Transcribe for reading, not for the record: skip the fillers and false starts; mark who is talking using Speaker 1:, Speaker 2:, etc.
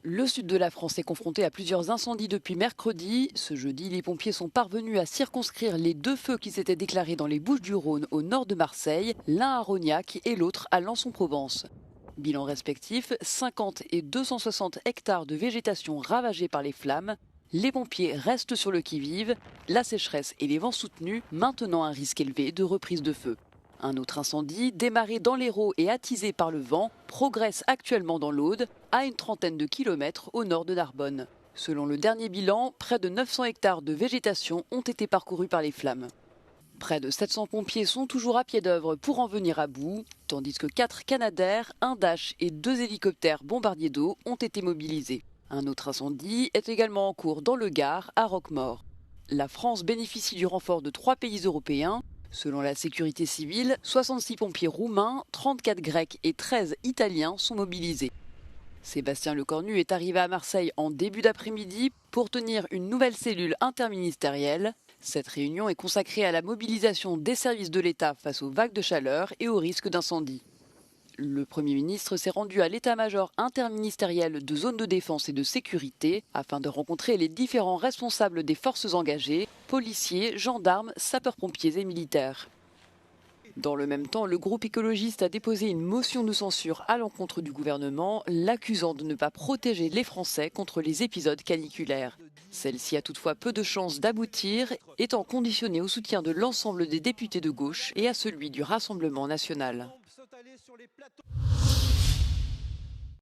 Speaker 1: Le sud de la France est confronté à plusieurs incendies depuis mercredi. Ce jeudi, les pompiers sont parvenus à circonscrire les deux feux qui s'étaient déclarés dans les Bouches-du-Rhône au nord de Marseille, l'un à Rognac et l'autre à Lançon-Provence. Bilan respectif, 50 et 260 hectares de végétation ravagés par les flammes. Les pompiers restent sur le qui-vive, la sécheresse et les vents soutenus maintenant un risque élevé de reprise de feu. Un autre incendie, démarré dans l'Hérault et attisé par le vent, progresse actuellement dans l'Aude, à une trentaine de kilomètres au nord de Narbonne. Selon le dernier bilan, près de 900 hectares de végétation ont été parcourus par les flammes. Près de 700 pompiers sont toujours à pied d'œuvre pour en venir à bout, tandis que 4 Canadair, un Dash et 2 hélicoptères bombardiers d'eau ont été mobilisés. Un autre incendie est également en cours dans le Gard, à Roquemaure. La France bénéficie du renfort de 3 pays européens. Selon la sécurité civile, 66 pompiers roumains, 34 grecs et 13 italiens sont mobilisés. Sébastien Lecornu est arrivé à Marseille en début d'après-midi pour tenir une nouvelle cellule interministérielle. Cette réunion est consacrée à la mobilisation des services de l'État face aux vagues de chaleur et aux risques d'incendie. Le Premier ministre s'est rendu à l'état-major interministériel de zone de défense et de sécurité afin de rencontrer les différents responsables des forces engagées, policiers, gendarmes, sapeurs-pompiers et militaires. Dans le même temps, le groupe écologiste a déposé une motion de censure à l'encontre du gouvernement, l'accusant de ne pas protéger les Français contre les épisodes caniculaires. Celle-ci a toutefois peu de chances d'aboutir, étant conditionnée au soutien de l'ensemble des députés de gauche et à celui du Rassemblement national.